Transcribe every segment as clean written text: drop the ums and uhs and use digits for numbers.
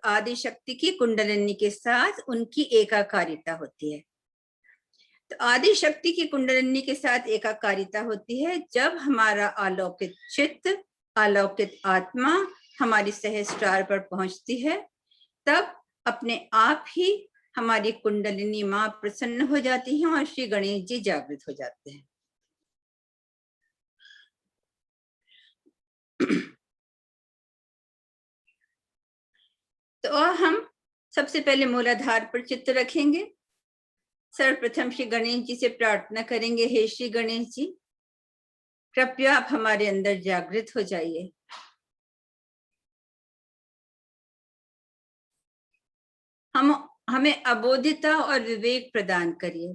आदि शक्ति की कुंडलिनी के साथ उनकी एकाकारिता होती है। तो आदि शक्ति की कुंडलिनी के साथ एकाकारिता होती है जब हमारा अलौकिक चित्त, अलौकिक आत्मा हमारी सहस्त्रार पर पहुंचती है, तब अपने आप ही हमारी कुंडलिनी माँ प्रसन्न हो जाती हैं और श्री गणेश जी जागृत हो जाते हैं। तो हम सबसे पहले मूलाधार पर चित्त रखेंगे। सर्वप्रथम श्री गणेश जी से प्रार्थना करेंगे, हे श्री गणेश जी, कृपया आप हमारे अंदर जागृत हो जाइए। हमें अबोधिता और विवेक प्रदान करिए।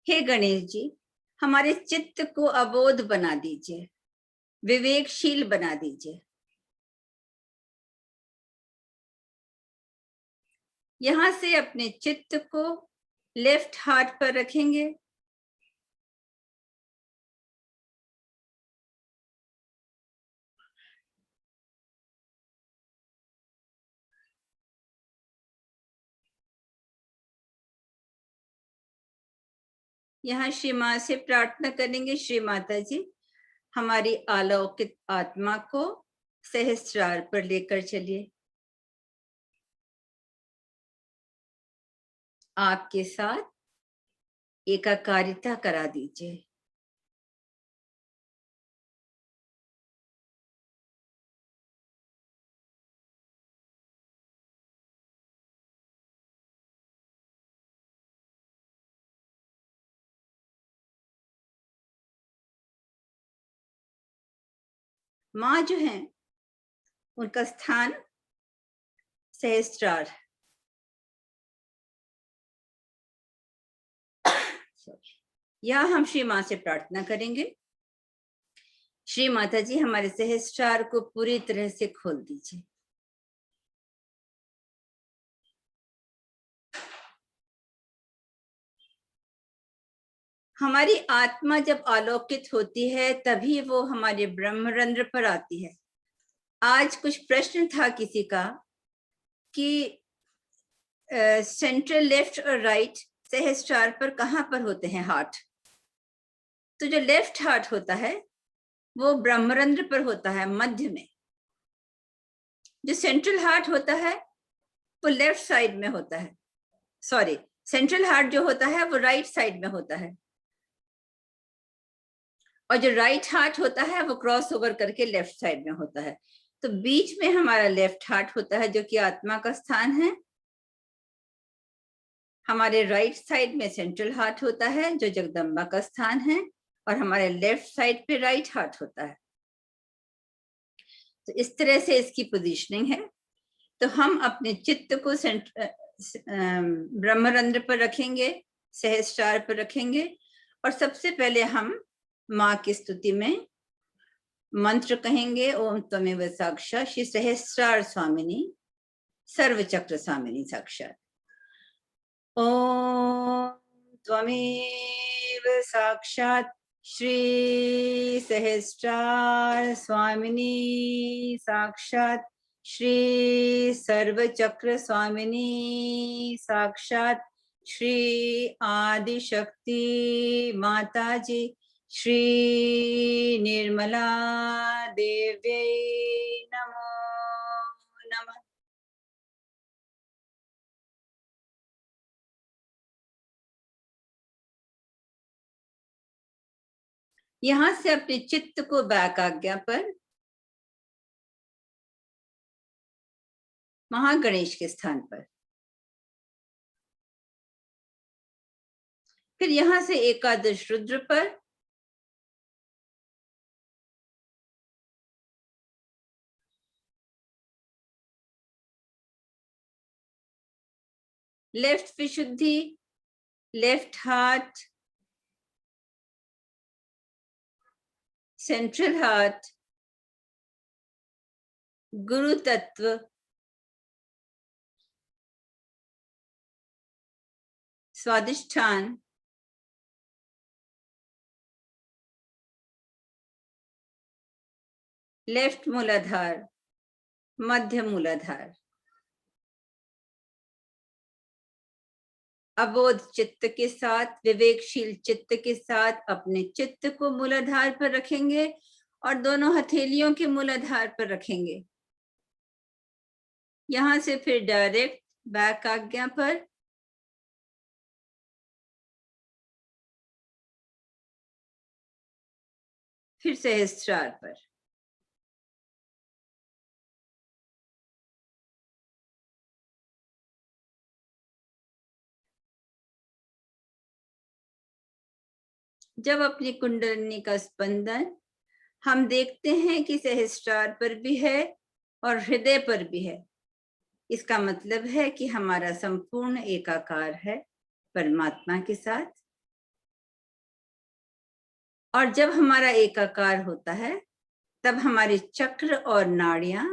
हे गणेश जी, हमारे चित्त को अबोध बना दीजिए, विवेकशील बना दीजिए। यहां से अपने चित्त को लेफ्ट हार्ट पर रखेंगे। यहाँ श्री माँ से प्रार्थना करेंगे, श्री माता जी, हमारी अलौकिक आत्मा को सहस्त्रार पर लेकर चलिए। आपके साथ एकाकारिता करा दीजिए। माँ जो है उनका स्थान सहस्त्रार। यह हम श्री माँ से प्रार्थना करेंगे, श्री माता जी हमारे सहस्त्रार को पूरी तरह से खोल दीजिए। हमारी आत्मा जब अलौकित होती है तभी वो हमारे ब्रह्मरंध्र पर आती है। आज कुछ प्रश्न था किसी का कि सेंट्रल लेफ्ट और राइट सहस्त्रार पर कहां पर होते हैं हार्ट। तो जो लेफ्ट हार्ट होता है वो ब्रह्मरंध्र पर होता है, मध्य में। जो सेंट्रल हार्ट होता है वो लेफ्ट साइड में होता है, सॉरी, सेंट्रल हार्ट जो होता है वो राइट साइड में होता है, और जो राइट हार्ट होता है वो क्रॉस ओवर करके लेफ्ट साइड में होता है। तो बीच में हमारा लेफ्ट हार्ट होता है जो कि आत्मा का स्थान है। हमारे राइट साइड में सेंट्रल हार्ट होता है जो जगदम्बा का स्थान है, और हमारे लेफ्ट साइड पे राइट हार्ट होता है। तो इस तरह से इसकी पोजीशनिंग है। तो हम अपने चित्त को ब्रह्मरंध्र पर रखेंगे, सहस्त्रार पर रखेंगे, और सबसे पहले हम माँ की स्तुति में मंत्र कहेंगे, ओम त्वमेव साक्षात् श्री सहस्त्रार स्वामिनी सर्वचक्र स्वामिनी साक्षात्। ओम त्वमेव साक्षात् श्री सहस्त्रार स्वामिनी साक्षात् श्री सर्वचक्र स्वामिनी साक्षात् श्री आदिशक्ति माता जी श्री निर्मला देव्यै नमो नमः। यहां से अपने चित्त को बैक आज्ञा पर महागणेश के स्थान पर, फिर यहां से एकादश रुद्र पर, left Vishuddhi, left heart, central heart, Guru Tattva, स्वादिष्ठान, लेफ्ट मूलाधार, मध्य मूलाधार। अबोध चित्त के साथ, विवेकशील चित्त के साथ अपने चित्त को मूलाधार पर रखेंगे और दोनों हथेलियों के मूलाधार पर रखेंगे। यहां से फिर डायरेक्ट बैक आज्ञा पर, फिर सहस्त्रार पर। जब अपनी कुंडलिनी का स्पंदन हम देखते हैं कि सहस्त्रार पर भी है और हृदय पर भी है, इसका मतलब है कि हमारा संपूर्ण एकाकार है परमात्मा के साथ। और जब हमारा एकाकार होता है तब हमारे चक्र और नाड़ियां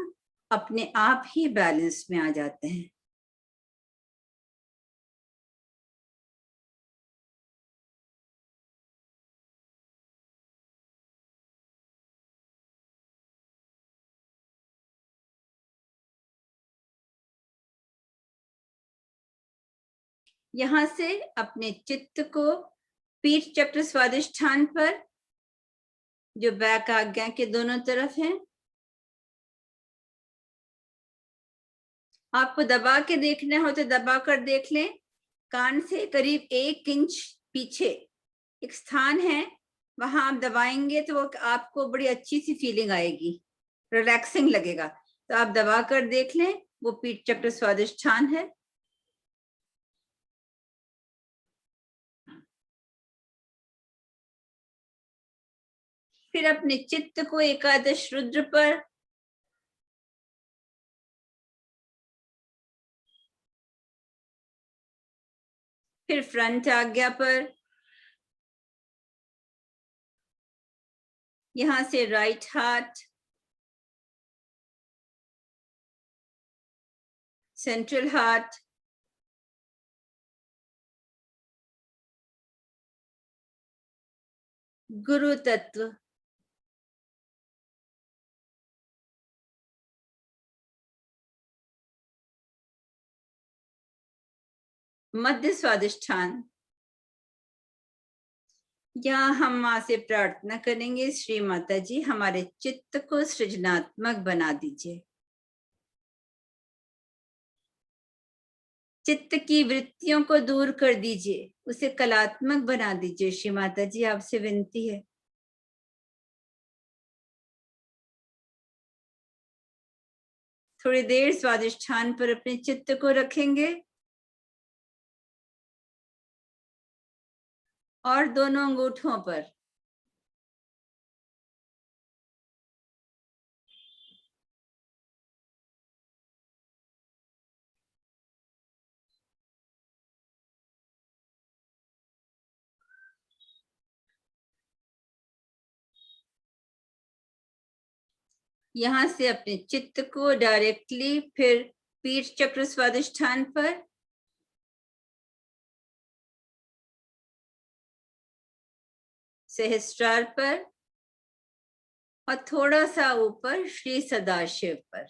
अपने आप ही बैलेंस में आ जाते हैं। यहां से अपने चित्त को पीठ चक्र स्वादिष्ठान पर, जो बैक आज्ञा के दोनों तरफ है, आपको दबा के देखना हो तो दबा कर देख लें। कान से करीब 1 इंच पीछे एक स्थान है, वहां आप दबाएंगे तो वो आपको बड़ी अच्छी सी फीलिंग आएगी, रिलैक्सिंग लगेगा। तो आप दबा कर देख लें, वो पीठ चक्र स्वादिष्ठान है। फिर अपने चित्त को एकादश रुद्र पर, फिर फ्रंट आज्ञा पर, यहां से right heart, central heart, Guru तत्व, मध्य स्वादिष्ठान। यहाँ हम माँ से प्रार्थना करेंगे, श्री माता जी हमारे चित्त को सृजनात्मक बना दीजिए, चित्त की वृत्तियों को दूर कर दीजिए, उसे कलात्मक बना दीजिए। श्री माता जी आपसे विनती है। थोड़ी देर स्वादिष्ठान पर अपने चित्त को रखेंगे और दोनों अंगूठों पर यहां से अपने चित्त को डायरेक्टली फिर पीठ चक्र स्वादिष्ठान पर, सहस्त्रार पर और थोड़ा सा ऊपर श्री सदाशिव पर।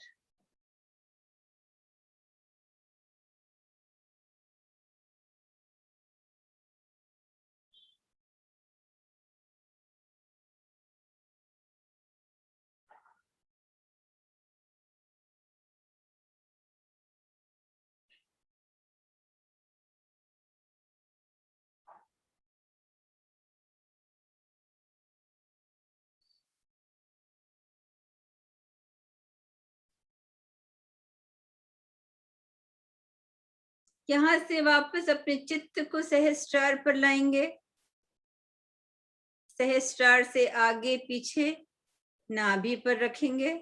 यहां से वापस अपने चित्त को सहस्त्रार पर लाएंगे, सहस्त्रार से आगे पीछे नाभि पर रखेंगे,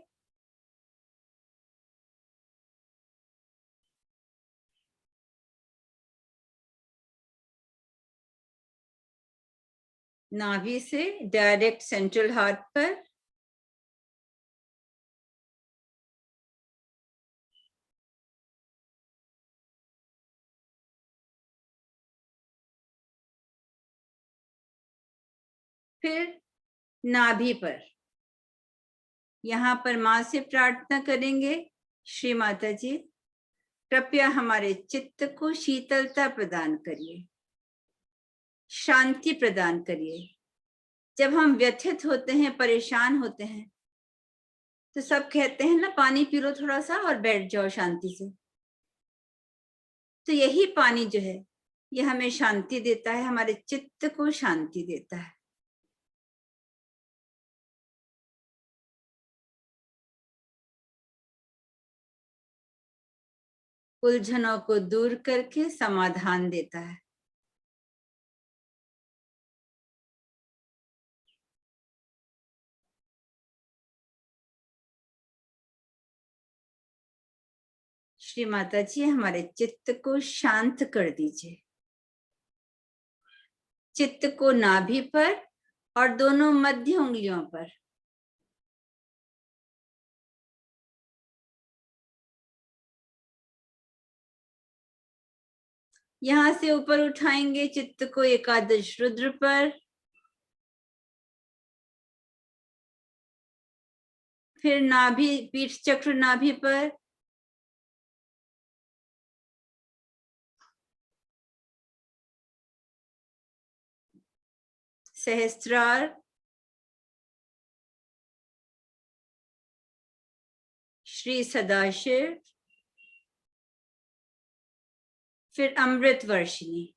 नाभि से डायरेक्ट सेंट्रल हार्ट पर, फिर नाभि पर, यहाँ पर माँ से प्रार्थना करेंगे, श्री माता जी कृपया हमारे चित्त को शीतलता प्रदान करिए, शांति प्रदान करिए। जब हम व्यथित होते हैं, परेशान होते हैं, तो सब कहते हैं ना पानी पी लो थोड़ा सा और बैठ जाओ शांति से। तो यही पानी जो है ये हमें शांति देता है, हमारे चित्त को शांति देता है। उलझनों को दूर करके समाधान देता है। श्री माता जी हमारे चित्त को शांत कर दीजिए। चित्त को नाभि पर और दोनों मध्य उंगलियों पर, यहां से ऊपर उठाएंगे चित्त को एकादश रुद्र पर, फिर नाभि, पीठ चक्र नाभि पर, सहस्त्रार, श्री सदाशिव, फिर अमृत वर्षिणी।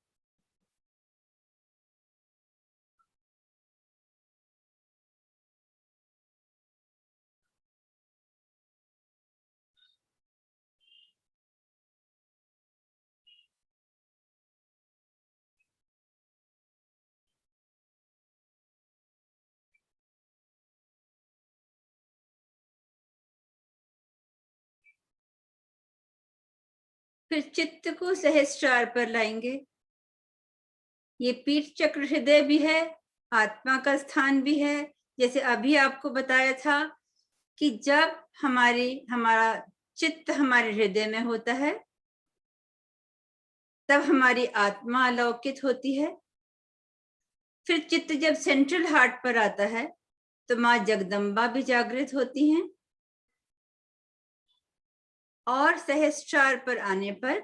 फिर चित्त को सहस्त्रार पर लाएंगे। ये पीठ चक्र हृदय भी है, आत्मा का स्थान भी है। जैसे अभी आपको बताया था कि जब हमारा चित्त हमारे हृदय में होता है तब हमारी आत्मा अलौकित होती है। फिर चित्त जब सेंट्रल हार्ट पर आता है तो माँ जगदम्बा भी जागृत होती हैं, और सहस्त्रार पर आने पर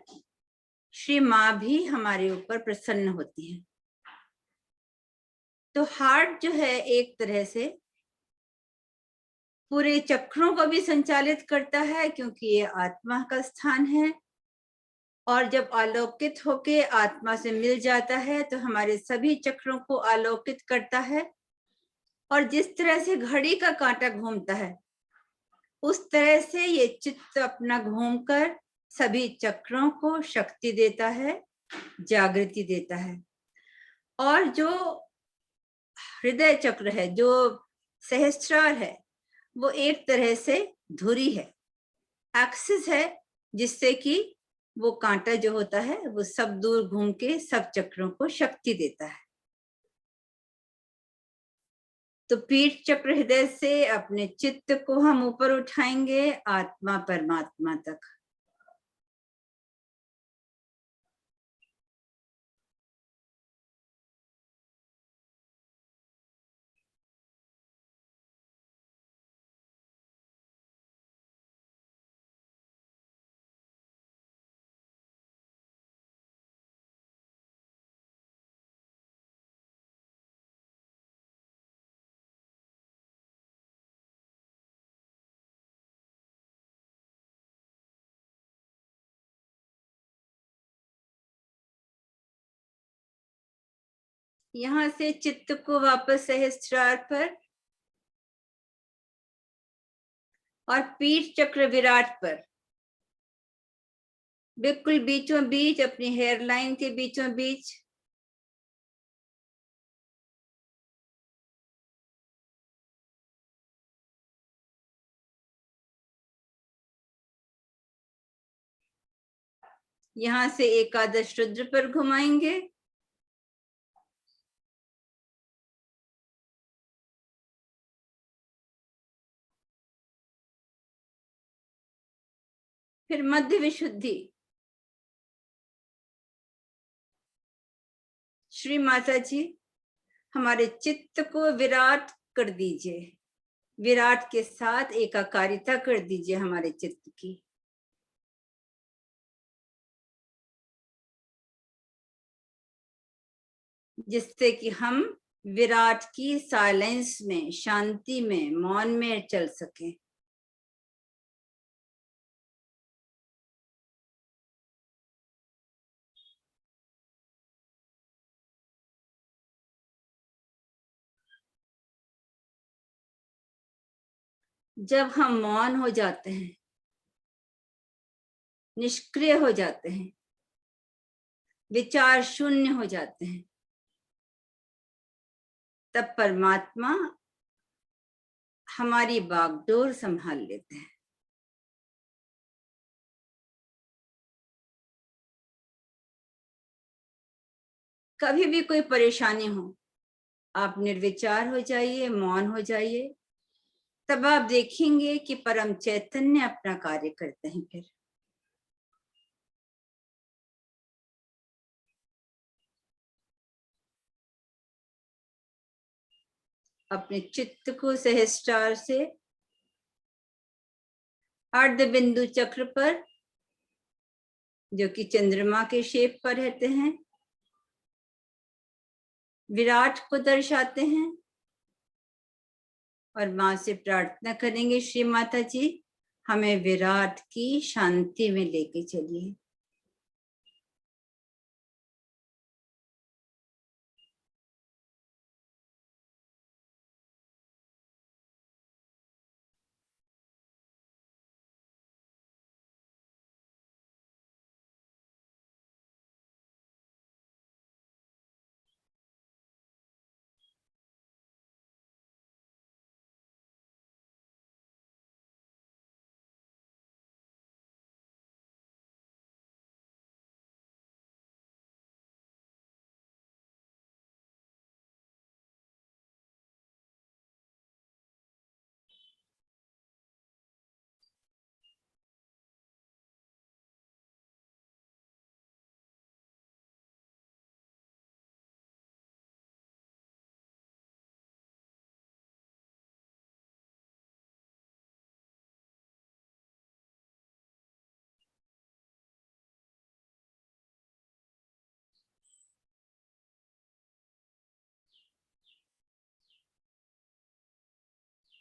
श्री माँ भी हमारे ऊपर प्रसन्न होती है। तो हार्ट जो है एक तरह से पूरे चक्रों को भी संचालित करता है, क्योंकि ये आत्मा का स्थान है। और जब आलोकित होके आत्मा से मिल जाता है तो हमारे सभी चक्रों को आलोकित करता है। और जिस तरह से घड़ी का कांटा घूमता है उस तरह से ये चित्त अपना घूमकर सभी चक्रों को शक्ति देता है, जागृति देता है। और जो हृदय चक्र है, जो सहस्त्रार है, वो एक तरह से धुरी है, एक्सिस है, जिससे कि वो कांटा जो होता है वो सब दूर घूम के सब चक्रों को शक्ति देता है। तो पीठ चक्र हृदय से अपने चित्त को हम ऊपर उठाएंगे आत्मा परमात्मा तक। यहाँ से चित्त को वापस सहस्त्रार पर और पीठ चक्र विराट पर, बिल्कुल बीचों बीच, अपनी हेयरलाइन के बीचों बीच। यहाँ से एकादश रुद्र पर घुमाएंगे, फिर मध्य विशुद्धि। श्री माता जी हमारे चित्त को विराट कर दीजिए, विराट के साथ एकाकारिता कर दीजिए हमारे चित्त की। जिससे कि हम विराट की साइलेंस में, शांति में, मौन में चल सकें। जब हम मौन हो जाते हैं, निष्क्रिय हो जाते हैं, विचार शून्य हो जाते हैं, तब परमात्मा हमारी बागडोर संभाल लेते हैं। कभी भी कोई परेशानी हो, आप निर्विचार हो जाइए, मौन हो जाइए, तब आप देखेंगे कि परम चैतन्य अपना कार्य करते हैं। फिर अपने चित्त को सहस्त्रार से अर्ध बिंदु चक्र पर, जो कि चंद्रमा के शेप पर रहते हैं, विराट को दर्शाते हैं, और मां से प्रार्थना करेंगे, श्री माता जी हमें विराट की शांति में लेके चलिए।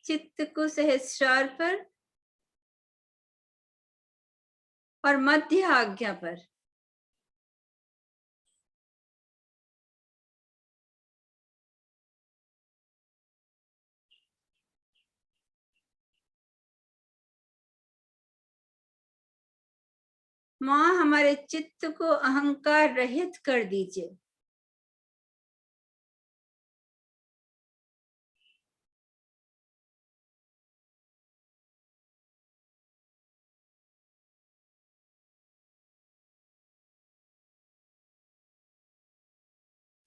चित्त को सहस्त्रार पर और मध्य आज्ञा पर मां हमारे चित्त को अहंकार रहित कर दीजिए।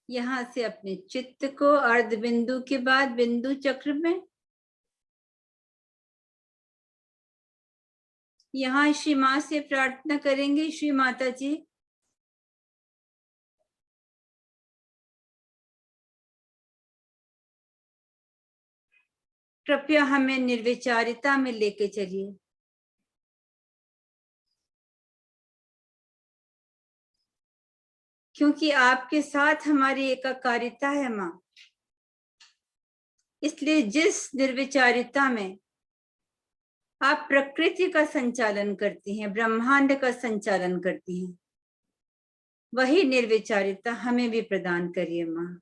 यहाँ से अपने चित्त को अर्ध बिंदु के बाद बिंदु चक्र में, यहाँ श्री मां से प्रार्थना करेंगे, श्री माता जी कृपया हमें निर्विचारिता में लेके चलिए। क्योंकि आपके साथ हमारी एकाकारिता है मां, इसलिए जिस निर्विचारिता में आप प्रकृति का संचालन करती हैं, ब्रह्मांड का संचालन करती हैं, वही निर्विचारिता हमें भी प्रदान करिए मां।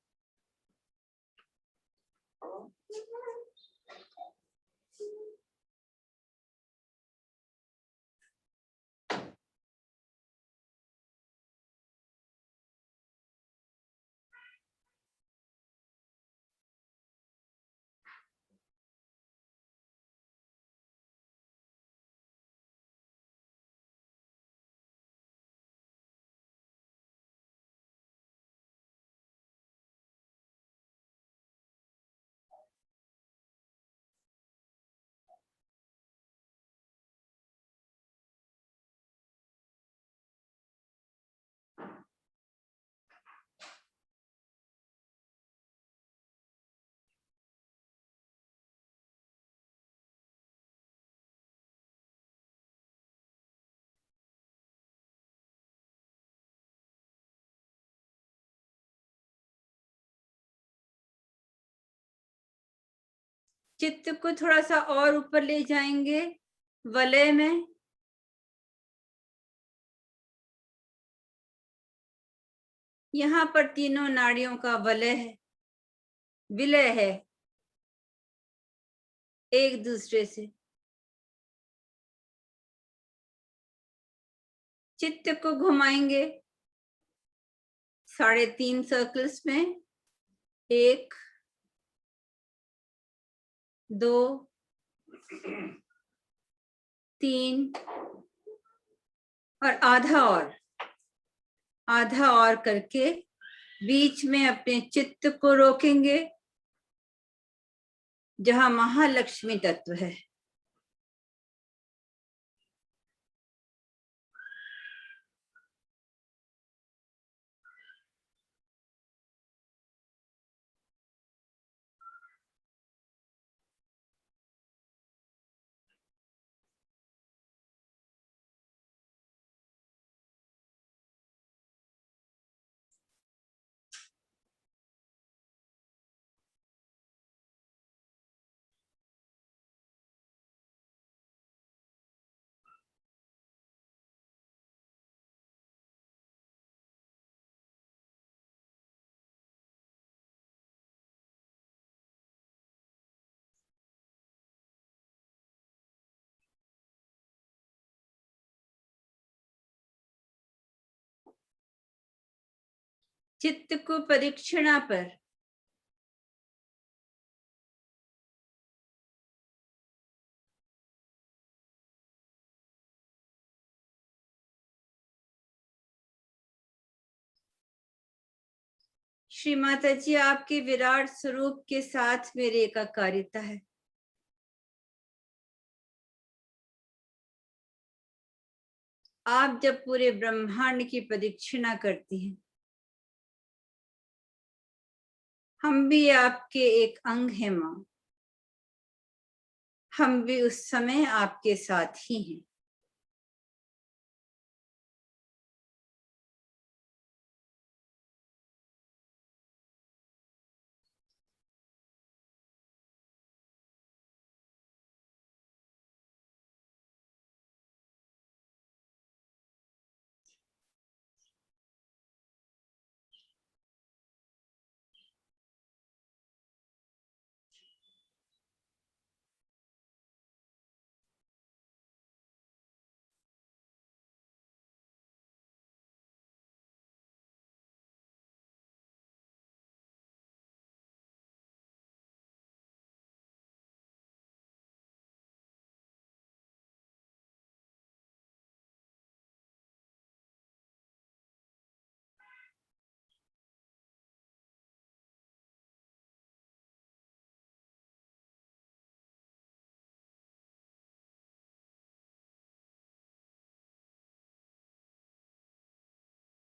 चित्त को थोड़ा सा और ऊपर ले जाएंगे वलय में। यहाँ पर तीनों नाड़ियों का वलय है, विलय है एक दूसरे से। चित्त को घुमाएंगे 3.5 सर्कल्स में, 1 2 3 और आधा और करके बीच में अपने चित्त को रोकेंगे जहां महालक्ष्मी तत्व है। चित्त को परीक्षणा पर श्री माता जी, आपके विराट स्वरूप के साथ मेरी एकाकारिता है। आप जब पूरे ब्रह्मांड की प्रदक्षिणा करती हैं, हम भी आपके एक अंग हैं मां। हम भी उस समय आपके साथ ही हैं।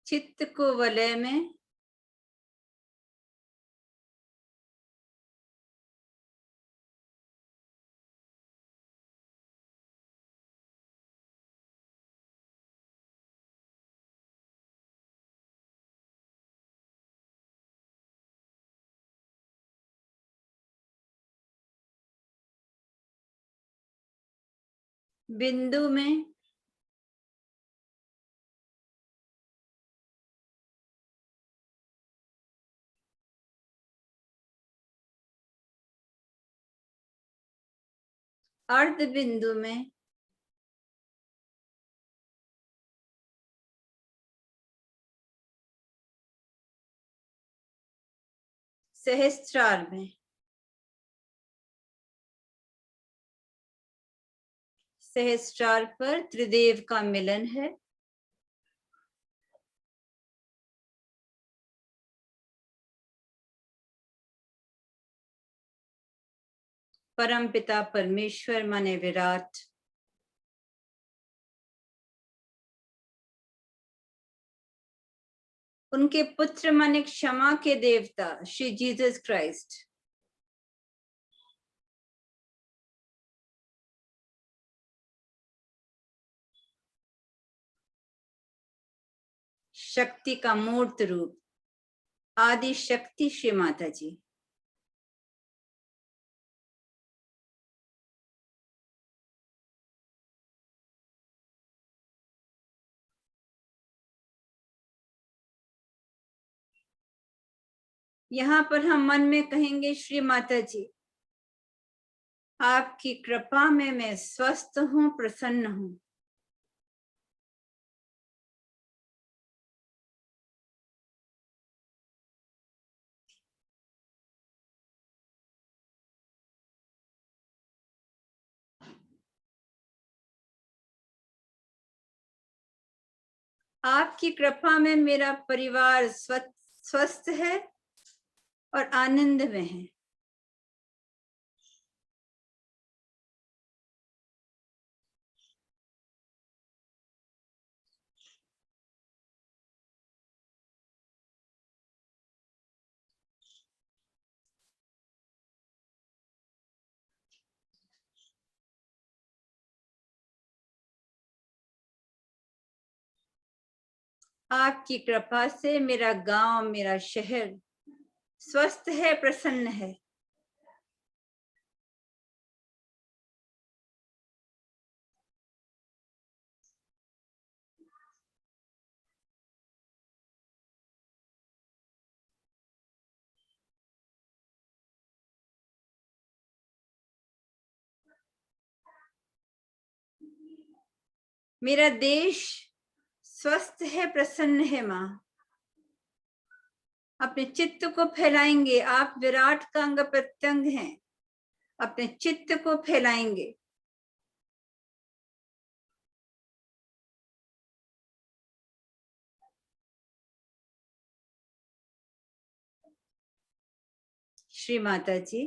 चित्त को वलय में, बिंदु में, अर्ध बिंदु में, सहस्त्रार में, सहस्त्रार पर त्रिदेव का मिलन है। परमपिता परमेश्वर माने विराट, उनके पुत्र माने क्षमा के देवता श्री जीसस क्राइस्ट, शक्ति का मूर्त रूप आदि शक्ति श्री माता जी, यहाँ पर हम मन में कहेंगे, श्री माता जी, आपकी कृपा में मैं स्वस्थ हूँ, प्रसन्न हूँ। आपकी कृपा में मेरा परिवार स्वस्थ है और आनंद में है। आपकी कृपा से मेरा गांव, मेरा शहर स्वस्थ है, प्रसन्न है। मेरा देश स्वस्थ है, प्रसन्न है। माँ, अपने चित्त को फैलाएंगे। आप विराट का अंग प्रत्यंग हैं, अपने चित्त को फैलाएंगे। श्री माता जी,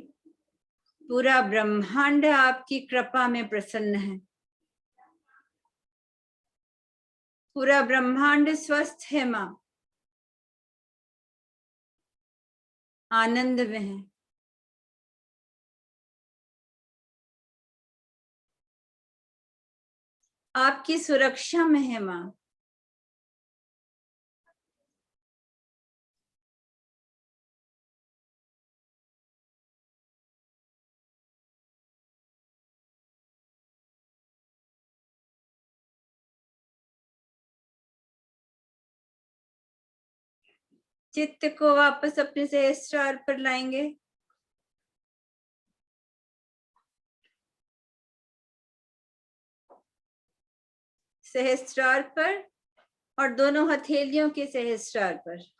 पूरा ब्रह्मांड आपकी कृपा में प्रसन्न है। पूरा ब्रह्मांड स्वस्थ है माँ, आनंद में है। आपकी सुरक्षा में है माँ। चित्त को वापस अपने सहस्त्रार पर लाएंगे। सहस्त्रार पर और दोनों हथेलियों के सहस्त्रार पर।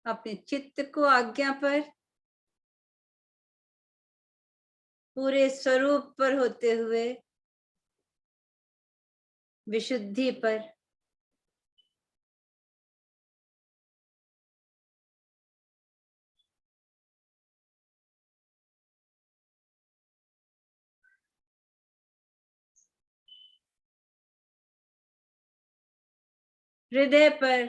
अपने चित्त को आज्ञा पर, पूरे स्वरूप पर होते हुए विशुद्धि पर, हृदय पर,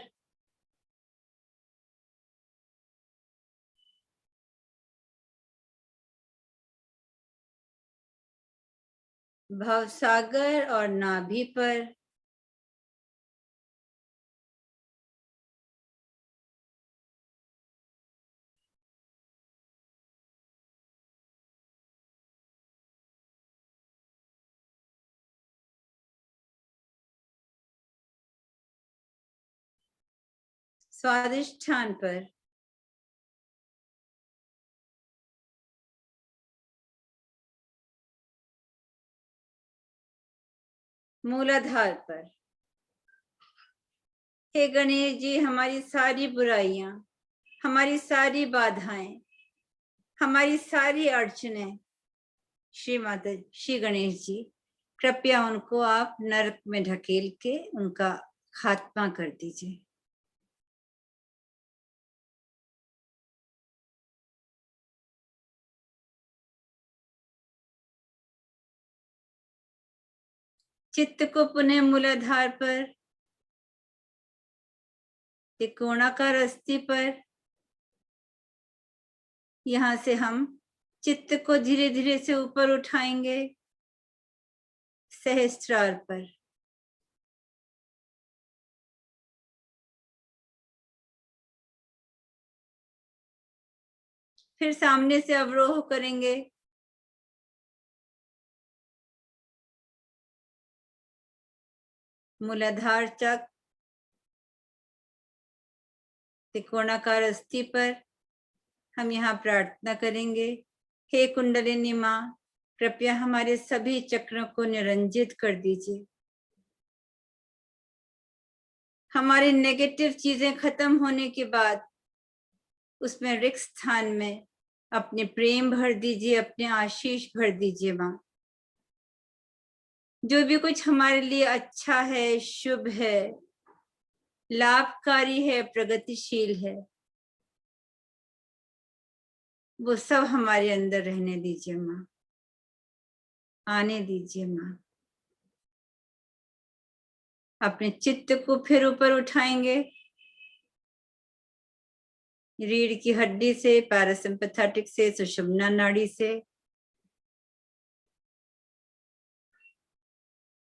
भवसागर और नाभि पर, स्वादिष्ठान पर, मूलाधार पर, हे गणेश जी, हमारी सारी बुराइयां, हमारी सारी बाधाएं, हमारी सारी अड़चने, श्री गणेश जी, कृपया उनको आप नरक में ढकेल के उनका खात्मा कर दीजिए। चित्त को पुनः मूलाधार पर, त्रिकोणाकार अस्थि पर, यहां से हम चित्त को धीरे धीरे से ऊपर उठाएंगे सहस्त्रार पर। फिर सामने से अवरोह करेंगे मूलाधार चक्र, त्रिकोणाकार अस्थि पर। हम यहाँ प्रार्थना करेंगे, हे कुंडलिनी माँ, कृपया हमारे सभी चक्रों को निरंजित कर दीजिए। हमारी नेगेटिव चीजें खत्म होने के बाद उसमें रिक्त स्थान में अपने प्रेम भर दीजिए, अपने आशीष भर दीजिए माँ। जो भी कुछ हमारे लिए अच्छा है, शुभ है, लाभकारी है, प्रगतिशील है, वो सब हमारे अंदर रहने दीजिए माँ, आने दीजिए माँ। अपने चित्त को फिर ऊपर उठाएंगे, रीढ़ की हड्डी से, पैरासिम्पैथेटिक से, सुषुम्ना नाड़ी से,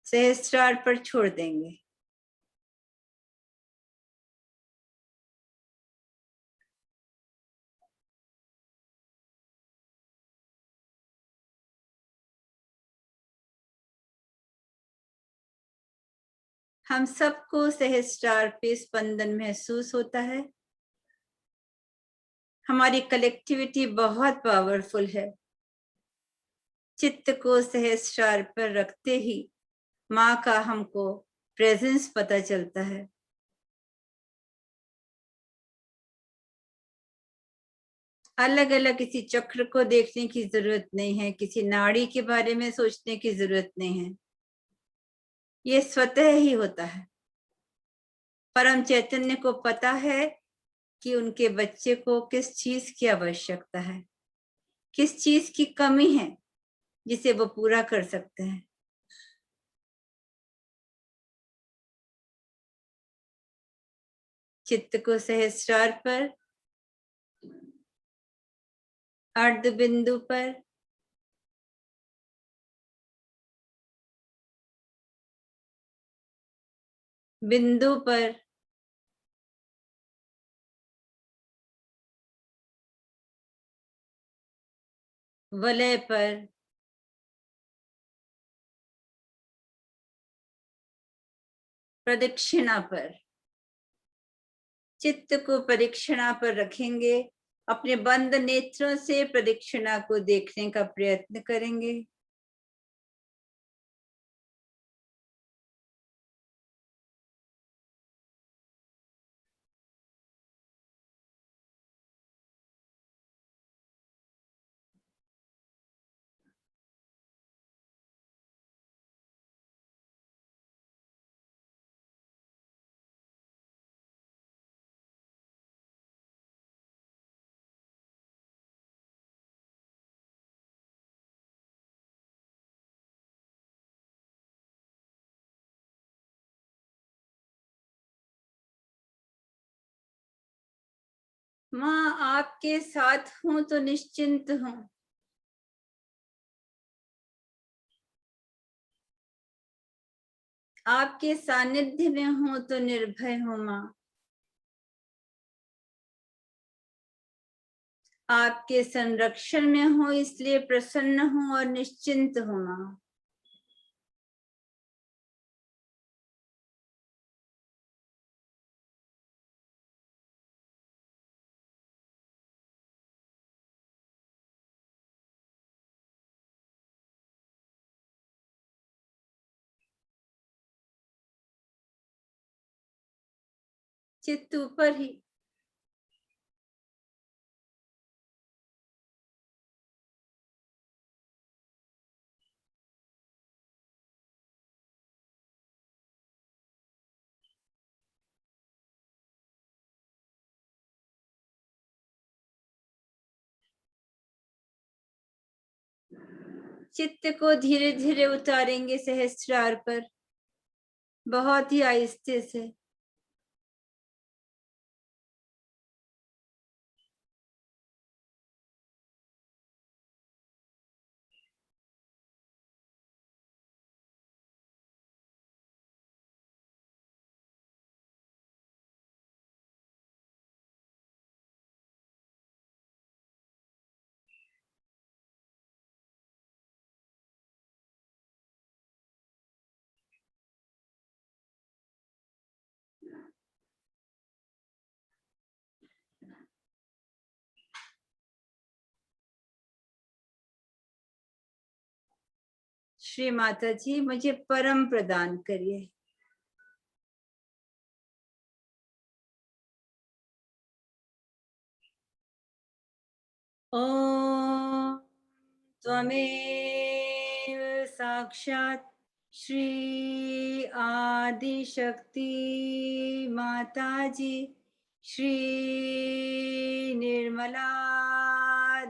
सहस्त्रार पर छोड़ देंगे। हम सबको सहस्त्रार पे स्पंदन महसूस होता है। हमारी कलेक्टिविटी बहुत पावरफुल है। चित्त को सहस्त्रार पर रखते ही माँ का हमको प्रेजेंस पता चलता है। अलग अलग किसी चक्र को देखने की जरूरत नहीं है, किसी नाड़ी के बारे में सोचने की जरूरत नहीं है, ये स्वतः ही होता है। परम चैतन्य को पता है कि उनके बच्चे को किस चीज की आवश्यकता है, किस चीज की कमी है जिसे वो पूरा कर सकते हैं। चित्त को सहस्त्रार पर, अर्ध बिंदु पर, बिंदु पर, वलय पर, प्रदक्षिणा पर। चित्त को प्रदक्षिणा पर रखेंगे, अपने बंद नेत्रों से प्रदक्षिणा को देखने का प्रयत्न करेंगे। माँ आपके साथ हूं तो निश्चिंत हूं, आपके सानिध्य में हूं तो निर्भय हूं माँ, आपके संरक्षण में हूं इसलिए प्रसन्न हूं और निश्चिंत हूं माँ। चित्त ऊपर ही। चित्त को धीरे धीरे उतारेंगे सहस्त्रार पर, बहुत ही आहिस्ते से। श्री माता जी, मुझे परम प्रदान करिए। ओम त्वमेव साक्षात् श्री आदिशक्ति माता जी, श्री निर्मला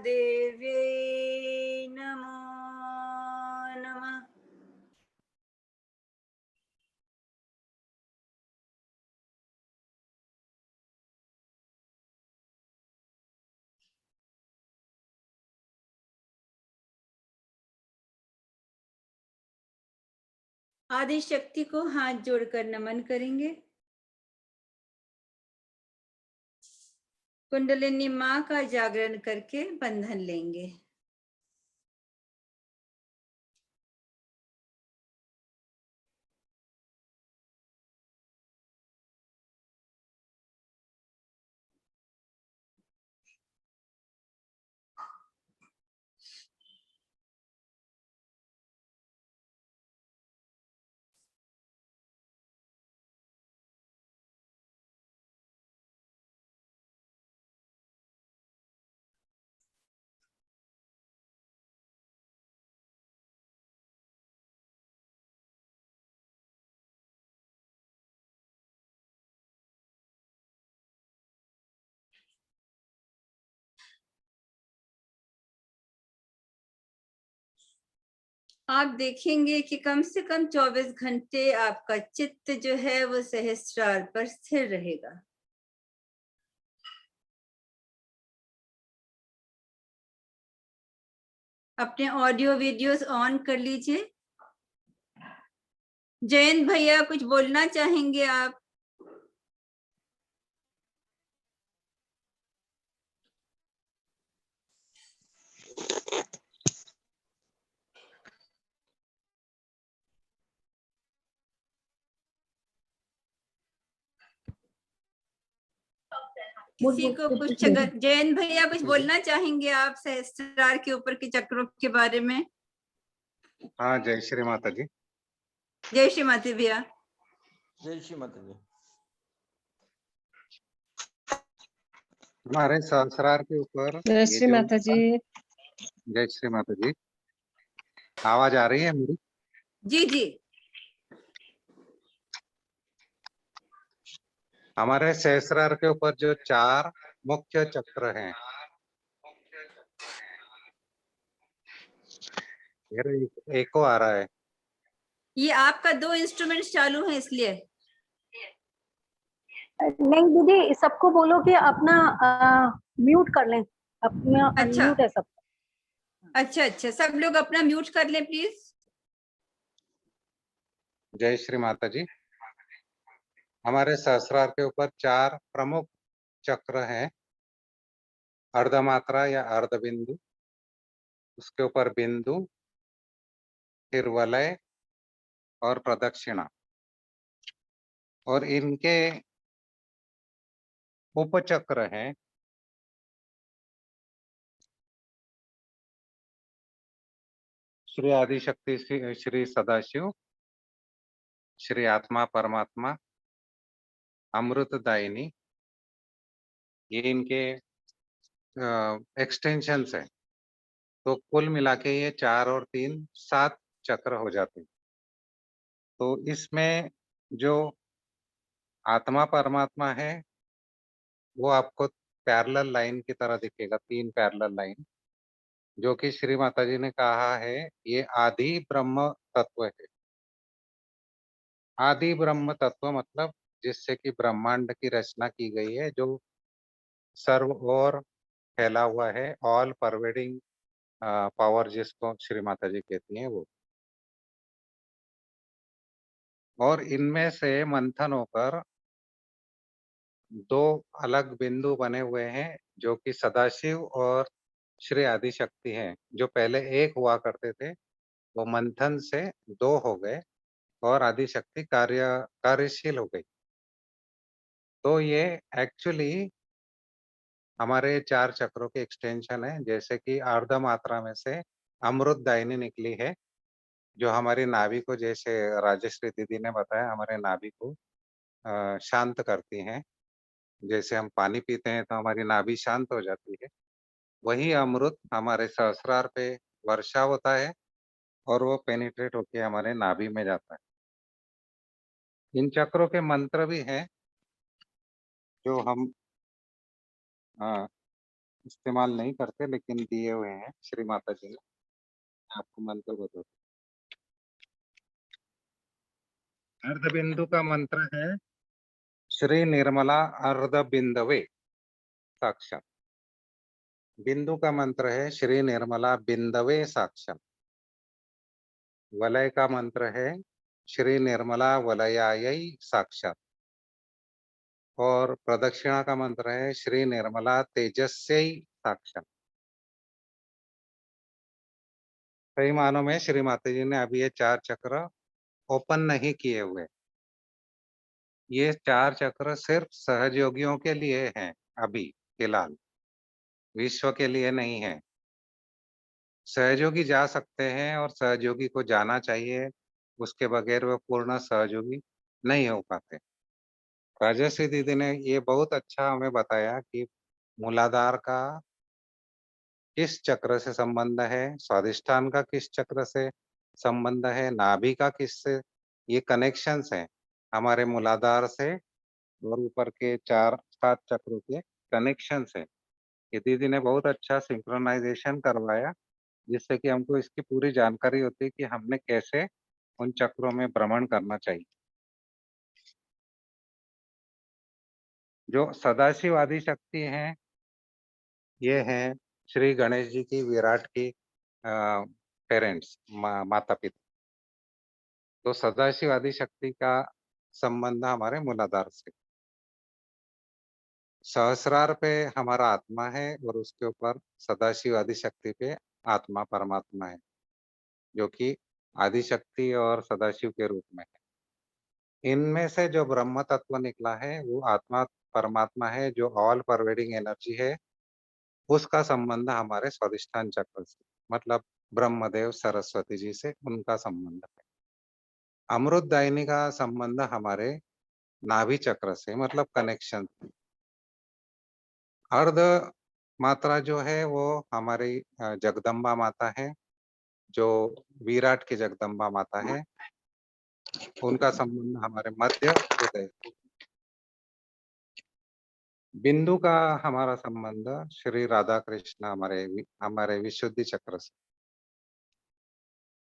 देव्यै नमो नमः। आदि शक्ति को हाथ जोड़कर नमन करेंगे। कुंडलिनी माँ का जागरण करके बंधन लेंगे। आप देखेंगे कि कम से कम 24 घंटे आपका चित्त जो है वो सहस्त्रार पर स्थिर रहेगा। अपने ऑडियो वीडियोस ऑन कर लीजिए। जयंत भैया, कुछ बोलना चाहेंगे आप? किसी को कुछ, जयंत भैया कुछ बोलना चाहेंगे आप सहस्त्रार के ऊपर के चक्रों के बारे में? हाँ, जय श्री माता जी। जय श्री माता भैया। जय श्री माता जी। हमारे सहस्रार के ऊपर जय श्री माता जी। जय श्री माता जी। आवाज आ रही है मेरी? जी जी। हमारे सहस्रार के ऊपर जो 4 मुख्य चक्र हैं, एको आ रहा है। ये आपका 2 इंस्ट्रूमेंट चालू है इसलिए। नहीं दीदी, सबको बोलो कि अपना म्यूट कर लें। अपना अच्छा। अनम्यूट है सब। अच्छा अच्छा, सब लोग अपना म्यूट कर लें प्लीज। जय श्री माता जी। हमारे सहस्रार के ऊपर 4 प्रमुख चक्र हैं। अर्धमात्रा या अर्धबिंदु, उसके ऊपर बिंदु, फिर वलय और प्रदक्षिणा, और इनके उपचक्र हैं श्री आदिशक्ति, श्री सदाशिव, श्री आत्मा परमात्मा अमृतदायिनी, ये इनके एक्सटेंशंस है। तो कुल मिला के ये 4 और 3 7 चक्र हो जाते हैं। तो इसमें जो आत्मा परमात्मा है वो आपको पैरेलल लाइन की तरह दिखेगा, 3 पैरेलल लाइन, जो कि श्री माता जी ने कहा है ये आदि ब्रह्म तत्व है। आदि ब्रह्म तत्व मतलब जिससे कि ब्रह्मांड की रचना की गई है, जो सर्व ओर फैला हुआ है, ऑल परवेडिंग पावर जिसको श्री माता जी कहती हैं वो। और इनमें से मंथन होकर 2 अलग बिंदु बने हुए हैं, जो कि सदाशिव और श्री आदिशक्ति हैं। जो पहले एक हुआ करते थे वो मंथन से 2 हो गए और आदिशक्ति कार्यशील हो गई। तो ये एक्चुअली हमारे 4 चक्रों के एक्सटेंशन है। जैसे कि अर्ध मात्रा में से अमृतदायिनी निकली है, जो हमारी नाभि को, जैसे राजश्री दीदी ने बताया, हमारे नाभि को शांत करती हैं। जैसे हम पानी पीते हैं तो हमारी नाभि शांत हो जाती है, वही अमृत हमारे सहस्रार पे वर्षा होता है और वो पेनिट्रेट होके हमारे नाभि में जाता है। इन चक्रों के मंत्र भी हैं जो हम इस्तेमाल नहीं करते, लेकिन दिए हुए हैं श्री माता जी ने। आपको मंत्र बताते। अर्ध बिंदु का मंत्र है श्री निर्मला अर्ध बिंदवे साक्षात। बिंदु का मंत्र है श्री निर्मला बिंदवे साक्षात। वलय का मंत्र है श्री निर्मला वलयायै साक्षात। और प्रदक्षिणा का मंत्र है श्री निर्मला तेजस्यै साक्षात। सही मानों में श्री माता जी ने अभी ये 4 चक्र ओपन नहीं किए हुए। ये 4 चक्र सिर्फ सहयोगियों के लिए हैं अभी फिलहाल, विश्व के लिए नहीं है। सहयोगी जा सकते हैं और सहयोगी को जाना चाहिए, उसके बगैर वो पूर्ण सहयोगी नहीं हो पाते। राजश्री दीदी ने ये बहुत अच्छा हमें बताया कि मूलाधार का किस चक्र से संबंध है, स्वादिष्ठान का किस चक्र से संबंध है, नाभि का किससे, ये कनेक्शंस हैं हमारे मूलाधार से और ऊपर के 4-7 चक्रों के कनेक्शंस है। ये दीदी ने बहुत अच्छा सिंक्रोनाइजेशन करवाया, जिससे कि हमको इसकी पूरी जानकारी होती है कि हमने कैसे उन चक्रों में भ्रमण करना चाहिए। जो सदाशिव आदि शक्ति हैं, ये हैं श्री गणेश जी की, विराट की पेरेंट्स, माता पिता। तो सदाशिव आदि शक्ति का संबंध हमारे मूलाधार से। सहस्रार पे हमारा आत्मा है और उसके ऊपर सदाशिव आदि शक्ति पे आत्मा परमात्मा है, जो कि आदि शक्ति और सदाशिव के रूप में है। इनमें से जो ब्रह्म तत्व निकला है वो आत्मा परमात्मा है, जो ऑल परवेडिंग एनर्जी है। उसका संबंध हमारे स्वादिष्ठान चक्र से, मतलब ब्रह्मदेव सरस्वती जी से उनका संबंध है। अमृतदायिनी का संबंध हमारे नाभि चक्र से, मतलब कनेक्शन। अर्ध मात्रा जो है वो हमारी जगदम्बा माता है, जो विराट की जगदम्बा माता है। उनका संबंध हमारे मध्य हृदय। बिंदु का हमारा संबंध श्री राधा कृष्ण हमारे विशुद्धि चक्र से।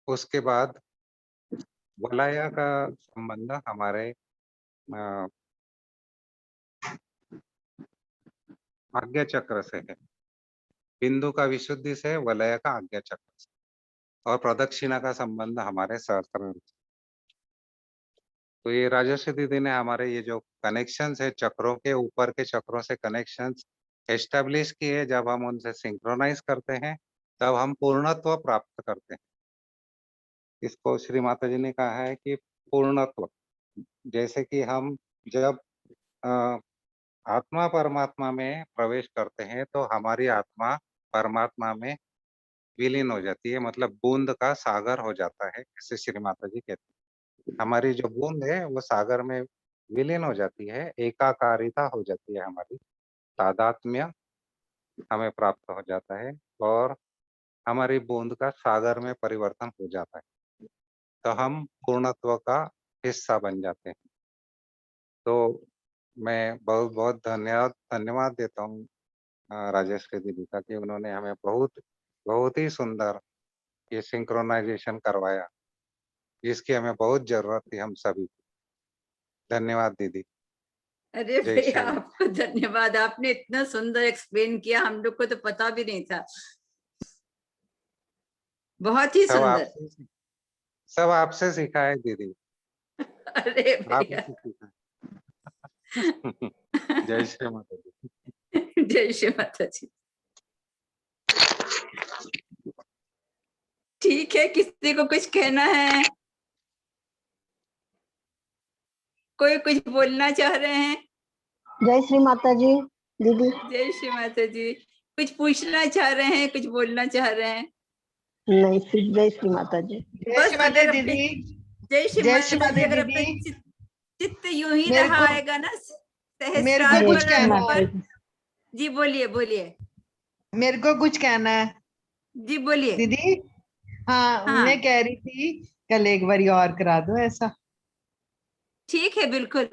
उसके बाद वलय का संबंध हमारे आज्ञा चक्र से है। बिंदु का विशुद्धि से, वलय का आज्ञा चक्र से। और प्रदक्षिणा का संबंध हमारे सहस्त्रार से। तो ये राजश्री दीदी ने हमारे ये जो कनेक्शंस है, चक्रों के ऊपर के चक्रों से कनेक्शंस एस्टेब्लिश किए। जब हम उनसे सिंक्रोनाइज करते हैं तब हम पूर्णत्व प्राप्त करते हैं। इसको श्री माता जी ने कहा है कि पूर्णत्व, जैसे कि हम जब अ, आत्मा परमात्मा में प्रवेश करते हैं तो हमारी आत्मा परमात्मा में विलीन हो जाती है, मतलब बूंद का सागर हो जाता है, ऐसे श्री माता जी कहते हैं। हमारी जो बूंद है वो सागर में विलीन हो जाती है, एकाकारिता हो जाती है, हमारी तादात्म्य हमें प्राप्त हो जाता है और हमारी बूंद का सागर में परिवर्तन हो जाता है, तो हम पूर्णत्व का हिस्सा बन जाते हैं। तो मैं बहुत बहुत धन्यवाद देता हूँ राजेश्वरी दीदी का कि उन्होंने हमें बहुत ही सुंदर ये सिंक्रोनाइजेशन करवाया, जिसकी हमें बहुत जरूरत थी हम सभी को। धन्यवाद दीदी। अरे जय भैया, श्री राम। आपको धन्यवाद, आपने इतना सुंदर एक्सप्लेन किया, हम लोग को तो पता भी नहीं था। बहुत ही सुंदर। सब आपसे सीखा है दीदी, अरे भैया, आपसे सीखा है। जय श्री माता दी। जय श्री माता जी। ठीक है, किसी को कुछ कहना है? कोई कुछ बोलना चाह रहे हैं? जय श्री माता जी दीदी। जय श्री माता जी। कुछ पूछना चाह रहे हैं, कुछ बोलना चाह रहे हैं? नहीं, सिर्फ जय श्री माता जी। बस अगर अपने दीदी, जय श्री जय माता श्री जी, माता अगर अपना दीदी। चित्त यूं ही मेरे रहा को- आएगा ना मेरे को सहस्रार कुछ पर कहना पर। है। जी बोलिए बोलिए। मेरे को कुछ कहना है जी बोलिए। दीदी। हाँ, हाँ। मैं कह रही थी कल एक बारी और करा दो ऐसा। ठीक है, बिल्कुल।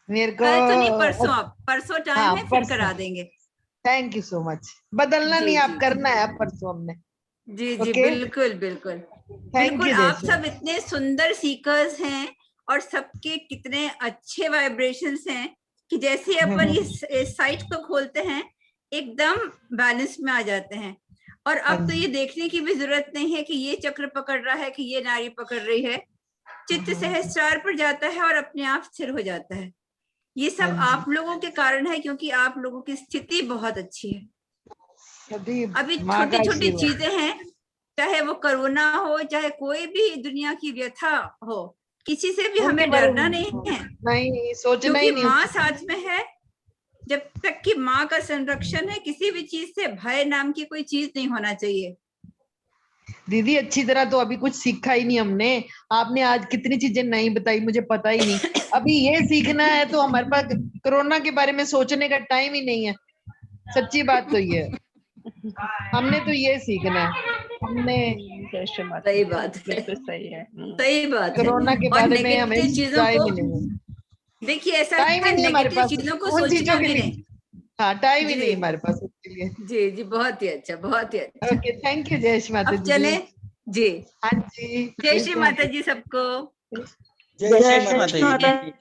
मेरे को कल तो नहीं, परसों, आप परसों टाइम हाँ, है, फिर परसों। करा देंगे। Thank you so much. बदलना जी, नहीं, आप जी, करना है, आप परसों हमने। जी जी, ओके? बिल्कुल बिल्कुल थैंक बिल्कुल। यू आप जयश्री। सब इतने सुंदर सीकर्स हैं और सबके कितने अच्छे वाइब्रेशंस हैं कि जैसे ही अपन इस साइट को खोलते हैं एकदम बैलेंस में आ जाते हैं। और अब तो ये देखने की भी जरूरत नहीं है कि ये चक्र पकड़ रहा है कि ये नारी पकड़ रही है। चित्त सहस्रार पर जाता है और अपने आप स्थिर हो जाता है। ये सब आप लोगों के कारण है, क्योंकि आप लोगों की स्थिति बहुत अच्छी है। अभी माँ का छोटी छोटी आशीर्वाद। चीजें हैं, चाहे वो कोरोना हो, चाहे कोई भी दुनिया की व्यथा हो, किसी से भी उनके हमें बारे डरना में नहीं है, नहीं सोचना क्योंकि ही नहीं माँ उसके साथ में है। जब तक कि माँ का संरक्षण है, किसी भी चीज से भय नाम की कोई चीज नहीं होना चाहिए। दीदी अच्छी तरह तो अभी कुछ सीखा ही नहीं हमने। आपने आज कितनी चीजें नहीं बताई, मुझे पता ही नहीं। अभी ये सीखना है तो हमारे पास कोरोना के बारे में सोचने का टाइम ही नहीं है। सच्ची बात तो ये है, हमने तो ये सीखना है। हमने सही बात है, बिल्कुल सही है। सही बात है। कोरोना के और बारे में हमें नेगेटिव चीजों टाइम को ही नहीं है। देखिए, ऐसा टाइम ही है, नहीं हमारे नेगेटिव पास चीजों को उन सोचना चीजों के भी लिए। नहीं। हाँ, टाइम ही जी नहीं हमारे पास उसके लिए। जी जी, बहुत ही अच्छा, बहुत ही अच्छा। ओके, थैंक यू जय श्री माता अब दीदी। चले जी। हाँ जी, जय श्री माता जी सबको। जय श्री माता जी।